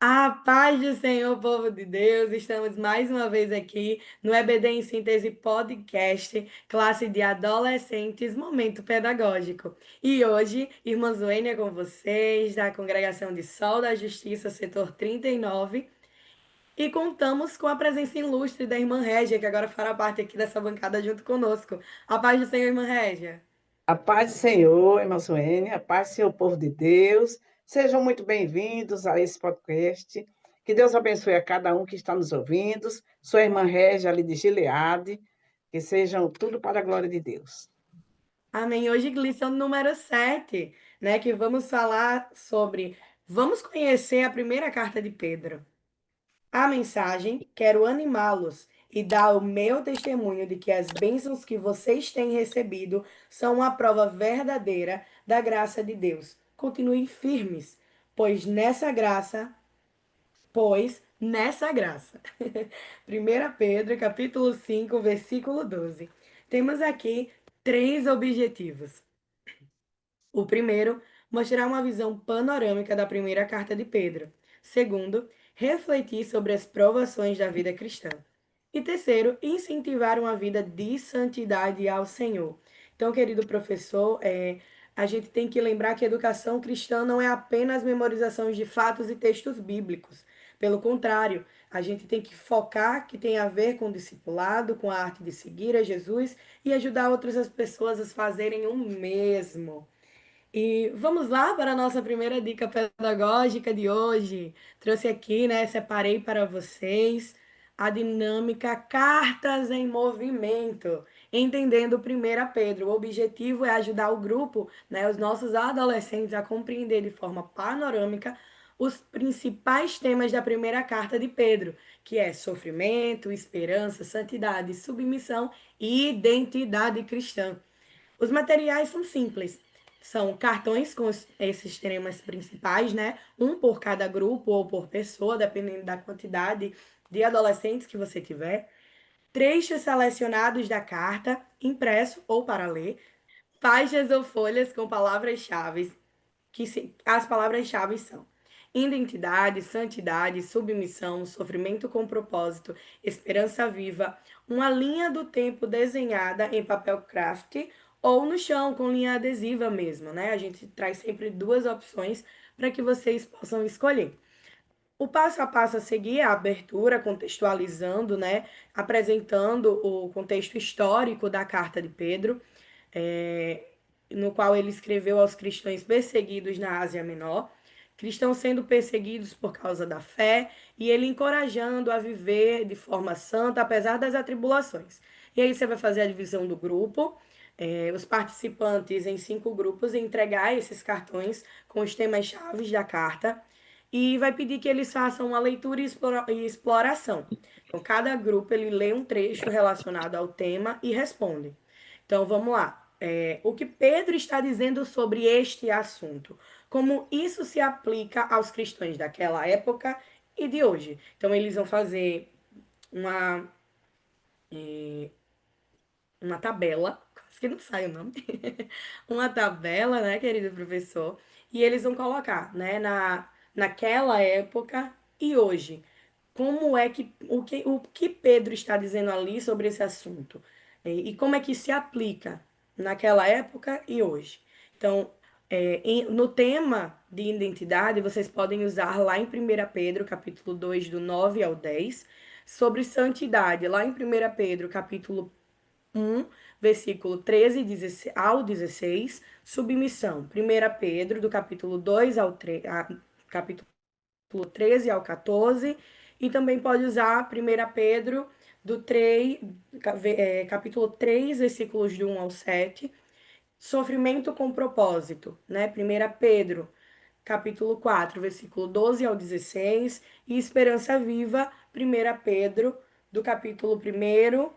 A paz do Senhor, povo de Deus, estamos mais uma vez aqui no EBD em Síntese Podcast, classe de adolescentes, momento pedagógico. E hoje, irmã Zoênia com vocês, da Congregação de Sol da Justiça, setor 39, e contamos com a presença ilustre da irmã Régia, que agora fará parte aqui dessa bancada junto conosco. A paz do Senhor, irmã Régia. A paz do Senhor, irmã Suene, a paz do Senhor, povo de Deus. Sejam muito bem-vindos a esse podcast. Que Deus abençoe a cada um que está nos ouvindo. Sou a irmã Régia, ali de Gileade. Que sejam tudo para a glória de Deus. Amém. Hoje, lição número 7, né, que vamos falar sobre... Vamos conhecer a primeira carta de Pedro. A mensagem: quero animá-los e dar o meu testemunho de que as bênçãos que vocês têm recebido são uma prova verdadeira da graça de Deus. Continuem firmes, pois nessa graça, pois nessa graça. 1 Pedro, capítulo 5, versículo 12. Temos aqui três objetivos. O primeiro, mostrar uma visão panorâmica da primeira carta de Pedro. Segundo, refletir sobre as provações da vida cristã. E terceiro, incentivar uma vida de santidade ao Senhor. Então, querido professor, a gente tem que lembrar que a educação cristã não é apenas memorização de fatos e textos bíblicos. Pelo contrário, a gente tem que focar que tem a ver com o discipulado, com a arte de seguir a Jesus e ajudar outras pessoas a fazerem o mesmo. E vamos lá para a nossa primeira dica pedagógica de hoje. Trouxe aqui, né? Separei para vocês a dinâmica Cartas em Movimento, entendendo 1 Pedro. O objetivo é ajudar o grupo, né, os nossos adolescentes, a compreender de forma panorâmica os principais temas da primeira carta de Pedro, que é sofrimento, esperança, santidade, submissão e identidade cristã. Os materiais são simples. São cartões com esses temas principais, né? Um por cada grupo ou por pessoa, dependendo da quantidade de adolescentes que você tiver. Trechos selecionados da carta, impresso ou para ler. Páginas ou folhas com palavras-chave, as palavras-chave são identidade, santidade, submissão, sofrimento com propósito, esperança viva, uma linha do tempo desenhada em papel craft ou no chão com linha adesiva mesmo, né? A gente traz sempre duas opções para que vocês possam escolher. O passo a passo a seguir é a abertura, contextualizando, né? Apresentando o contexto histórico da carta de Pedro, é, no qual ele escreveu aos cristãos perseguidos na Ásia Menor, cristãos sendo perseguidos por causa da fé, e ele encorajando a viver de forma santa, apesar das atribulações. E aí você vai fazer a divisão do grupo, os participantes em 5 grupos, entregar esses cartões com os temas-chave da carta, e vai pedir que eles façam uma leitura e exploração. Então, cada grupo ele lê um trecho relacionado ao tema e responde. Então, vamos lá. O que Pedro está dizendo sobre este assunto? Como isso se aplica aos cristãos daquela época e de hoje? Então, eles vão fazer uma, uma tabela, quase que não sai o nome, uma tabela, né, querido professor? E eles vão colocar, né, naquela época e hoje. Como é o que Pedro está dizendo ali sobre esse assunto? E como é que se aplica naquela época e hoje? Então, no tema de identidade, vocês podem usar lá em 1 Pedro, capítulo 2 do 9 ao 10, sobre santidade, lá em 1 Pedro, capítulo 1, versículo 13 ao 16, submissão. 1 Pedro, do capítulo 2 ao 3, capítulo 13 ao 14, e também pode usar 1 Pedro do 3, capítulo 3, versículos de 1 ao 7, sofrimento com propósito, né? 1 Pedro, capítulo 4, versículo 12 ao 16, e esperança viva, 1 Pedro, do capítulo 1,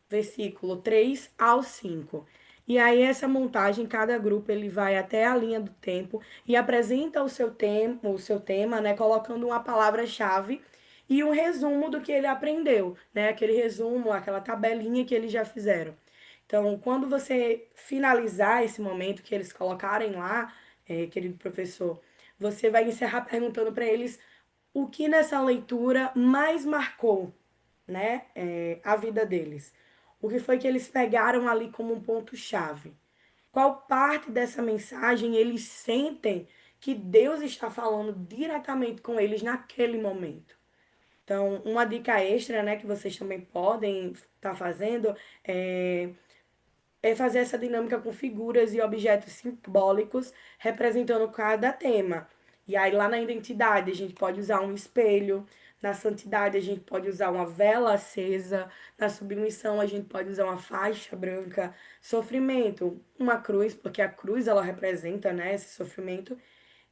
versículo 3 ao 5. E aí essa montagem, cada grupo ele vai até a linha do tempo e apresenta o seu tema, né, colocando uma palavra-chave e um resumo do que ele aprendeu, né, aquele resumo, aquela tabelinha que eles já fizeram. Então, quando você finalizar esse momento que eles colocarem lá, querido professor, você vai encerrar perguntando para eles o que nessa leitura mais marcou, né, a vida deles. O que foi que eles pegaram ali como um ponto-chave? Qual parte dessa mensagem eles sentem que Deus está falando diretamente com eles naquele momento? Então, uma dica extra, né, que vocês também podem estar fazendo é fazer essa dinâmica com figuras e objetos simbólicos representando cada tema. E aí, lá na identidade, a gente pode usar um espelho, na santidade, a gente pode usar uma vela acesa, na submissão, a gente pode usar uma faixa branca, sofrimento, uma cruz, porque a cruz ela representa, né, esse sofrimento,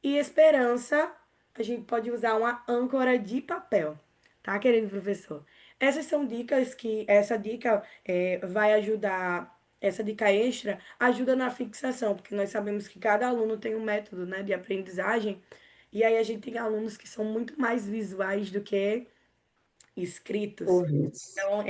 e esperança, a gente pode usar uma âncora de papel, tá, querido professor? Essas são dicas que, essa dica vai ajudar, essa dica extra ajuda na fixação, porque nós sabemos que cada aluno tem um método, né, de aprendizagem, e aí a gente tem alunos que são muito mais visuais do que escritos. Ouvintes. Então,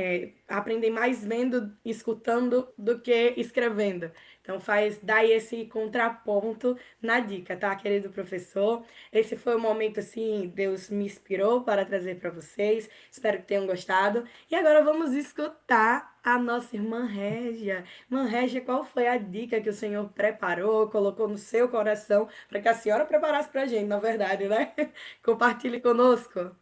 aprendem mais vendo, escutando do que escrevendo. Então, faz daí esse contraponto na dica, tá, querido professor? Esse foi o momento, assim, Deus me inspirou para trazer para vocês. Espero que tenham gostado. E agora vamos escutar a nossa irmã Régia. Irmã Régia, qual foi a dica que o Senhor preparou, colocou no seu coração, para que a senhora preparasse para a gente, na verdade, né? Compartilhe conosco.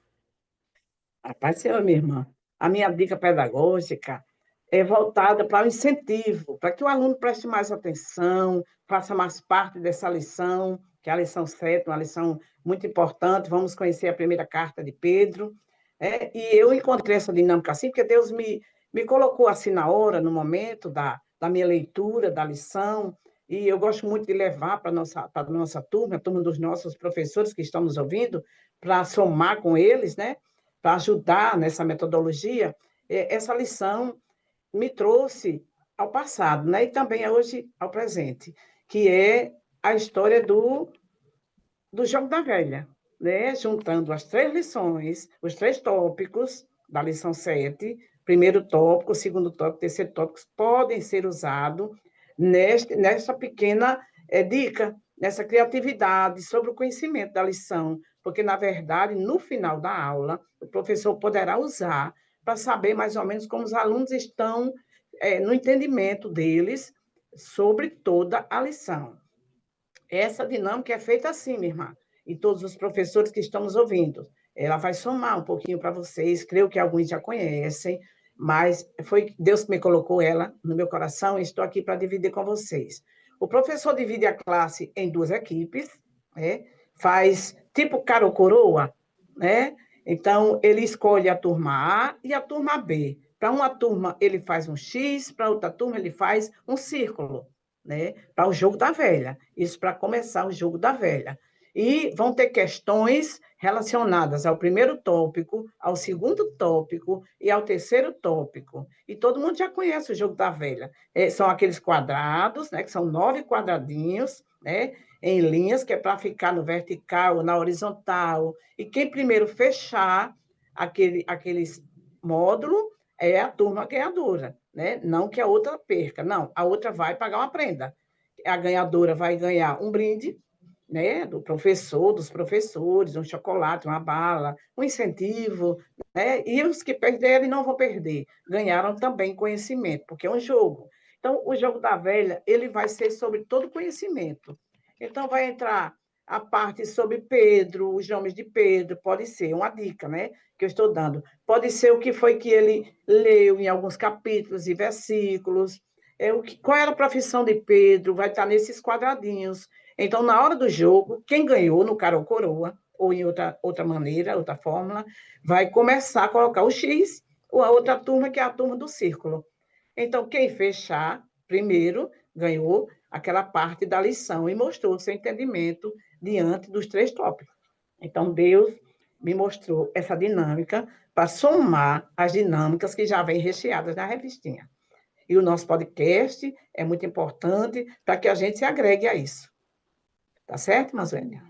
A paz, Senhor, minha irmã. A minha dica pedagógica é voltada para o incentivo, para que o aluno preste mais atenção, faça mais parte dessa lição, que é a lição 7, uma lição muito importante. Vamos conhecer a primeira carta de Pedro. E eu encontrei essa dinâmica assim, porque Deus me colocou assim na hora, no momento da minha leitura, da lição, e eu gosto muito de levar para a nossa turma, a turma dos nossos professores que estão nos ouvindo, para somar com eles, né? Para ajudar nessa metodologia, essa lição me trouxe ao passado, né? E também hoje ao presente, que é a história do jogo da velha, né? Juntando as três lições, os três tópicos da lição 7, primeiro tópico, segundo tópico, terceiro tópico, podem ser usados nesta pequena dica, nessa criatividade sobre o conhecimento da lição, porque, na verdade, no final da aula, o professor poderá usar para saber mais ou menos como os alunos estão no entendimento deles sobre toda a lição. Essa dinâmica é feita assim, minha irmã, e todos os professores que estão nos ouvindo. Ela vai somar um pouquinho para vocês, creio que alguns já conhecem, mas foi Deus que me colocou ela no meu coração e estou aqui para dividir com vocês. O professor divide a classe em duas equipes, né? Faz tipo cara ou coroa, né? Então, ele escolhe a turma A e a turma B. Para uma turma, ele faz um X, para outra turma, ele faz um círculo, né? Para o jogo da velha. Isso para começar o jogo da velha. E vão ter questões relacionadas ao primeiro tópico, ao segundo tópico e ao terceiro tópico. E todo mundo já conhece o jogo da velha. São aqueles quadrados, né, que são 9 quadradinhos, né, em linhas, que é para ficar no vertical, na horizontal. E quem primeiro fechar aqueles módulos é a turma ganhadora, né? Não que a outra perca, não, a outra vai pagar uma prenda. A ganhadora vai ganhar um brinde, né, do professor, dos professores, um chocolate, uma bala, um incentivo, né? E os que perderem não vão perder, ganharam também conhecimento, porque é um jogo. Então, o jogo da velha, ele vai ser sobre todo conhecimento. Então, vai entrar a parte sobre Pedro, os nomes de Pedro, pode ser uma dica, né, que eu estou dando. Pode ser o que foi que ele leu em alguns capítulos e versículos, qual era a profissão de Pedro, vai estar nesses quadradinhos. Então, na hora do jogo, quem ganhou no cara ou coroa, ou em outra maneira, outra fórmula, vai começar a colocar o X, ou a outra turma, que é a turma do círculo. Então, quem fechar primeiro ganhou aquela parte da lição e mostrou o seu entendimento diante dos três tópicos. Então, Deus me mostrou essa dinâmica para somar as dinâmicas que já vêm recheadas na revistinha. E o nosso podcast é muito importante para que a gente se agregue a isso. Tá certo, Mazênia?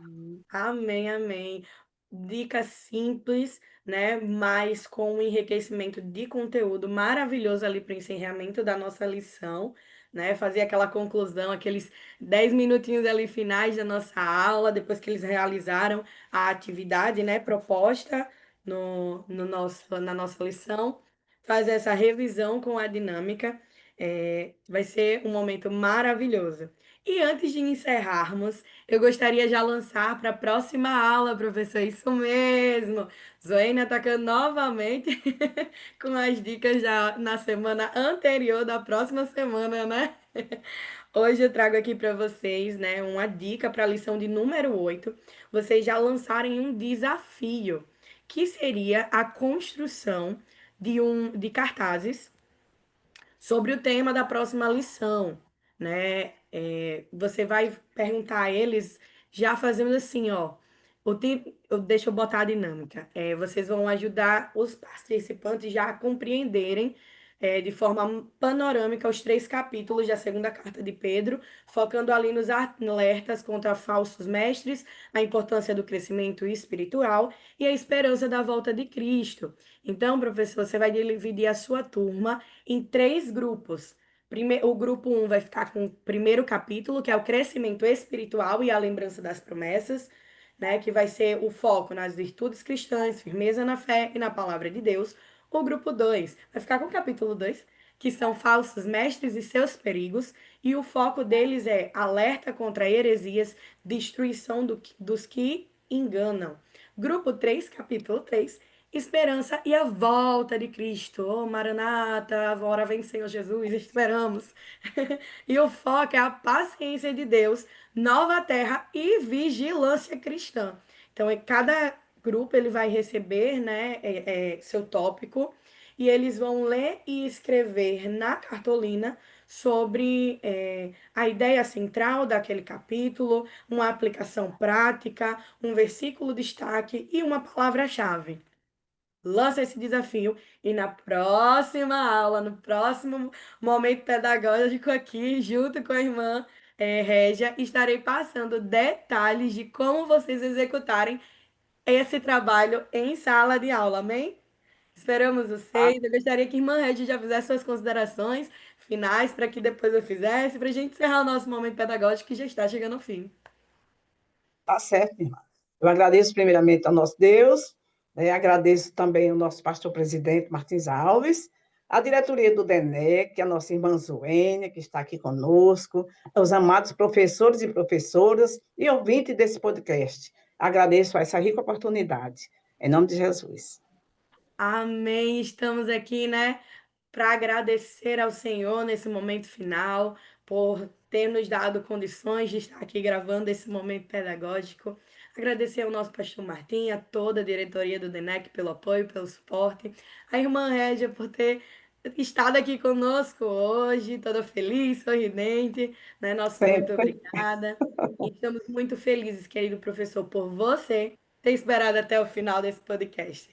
Amém, amém. Dica simples, né? Mas com um enriquecimento de conteúdo maravilhoso ali para o encerramento da nossa lição, né? Fazer aquela conclusão, aqueles 10 minutinhos ali finais da nossa aula, depois que eles realizaram a atividade, né, proposta no nosso, na nossa lição, fazer essa revisão com a dinâmica. Vai ser um momento maravilhoso. E antes de encerrarmos, eu gostaria já lançar para a próxima aula, professor, isso mesmo. Zoena atacando novamente com as dicas já na semana anterior da próxima semana, né? Hoje eu trago aqui para vocês, né, uma dica para a lição de número 8. Vocês já lançarem um desafio, que seria a construção de cartazes sobre o tema da próxima lição, né? Você vai perguntar a eles já fazendo assim, ó. Deixa eu botar a dinâmica. Vocês vão ajudar os participantes já a compreenderem de forma panorâmica os 3 capítulos da segunda carta de Pedro, focando ali nos alertas contra falsos mestres, a importância do crescimento espiritual e a esperança da volta de Cristo. Então, professor, você vai dividir a sua turma em 3 grupos. O grupo 1 vai ficar com o primeiro capítulo, que é o crescimento espiritual e a lembrança das promessas, né? Que vai ser o foco nas virtudes cristãs, firmeza na fé e na palavra de Deus. O grupo 2 vai ficar com o capítulo 2, que são falsos mestres e seus perigos, e o foco deles é alerta contra heresias, destruição dos que enganam. Grupo 3, capítulo 3, esperança e a volta de Cristo. Oh, Maranata, agora vem Senhor Jesus, esperamos. E o foco é a paciência de Deus, nova terra e vigilância cristã. Então, cada grupo ele vai receber, né, seu tópico e eles vão ler e escrever na cartolina sobre a ideia central daquele capítulo, uma aplicação prática, um versículo destaque e uma palavra-chave. Lança esse desafio e na próxima aula, no próximo momento pedagógico aqui, junto com a irmã Régia, estarei passando detalhes de como vocês executarem esse trabalho em sala de aula, amém? Esperamos Tá, vocês. Eu gostaria que a irmã Régia já fizesse suas considerações finais para que depois eu fizesse, para a gente encerrar o nosso momento pedagógico que já está chegando ao fim. tá certo, minha irmã. Eu agradeço primeiramente ao nosso Deus, né? Agradeço também ao nosso pastor presidente Martins Alves, a diretoria do DENEC, a nossa irmã Zoênia, que está aqui conosco, os amados professores e professoras e ouvintes desse podcast. Agradeço essa rica oportunidade. Em nome de Jesus. Amém. Estamos aqui, né, para agradecer ao Senhor nesse momento final, por ter nos dado condições de estar aqui gravando esse momento pedagógico. Agradecer ao nosso pastor Martim, a toda a diretoria do DENEC pelo apoio, pelo suporte, a irmã Régia por ter estado aqui conosco hoje, toda feliz, sorridente, né? Nosso muito Sempre. obrigada. E estamos muito felizes, querido professor, por você ter esperado até o final desse podcast.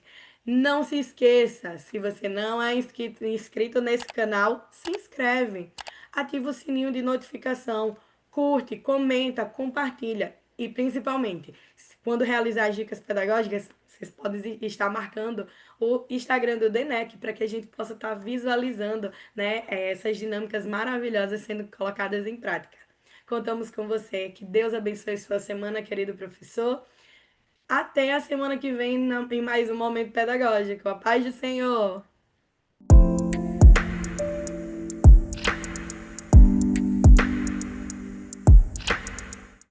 Não se esqueça, se você não é inscrito nesse canal, se inscreve. Ativa o sininho de notificação, curte, comenta, compartilha. E principalmente, quando realizar as dicas pedagógicas, vocês podem estar marcando o Instagram do DENEC para que a gente possa estar visualizando, né, essas dinâmicas maravilhosas sendo colocadas em prática. Contamos com você. Que Deus abençoe sua semana, querido professor. Até a semana que vem em mais um momento pedagógico. A paz do Senhor!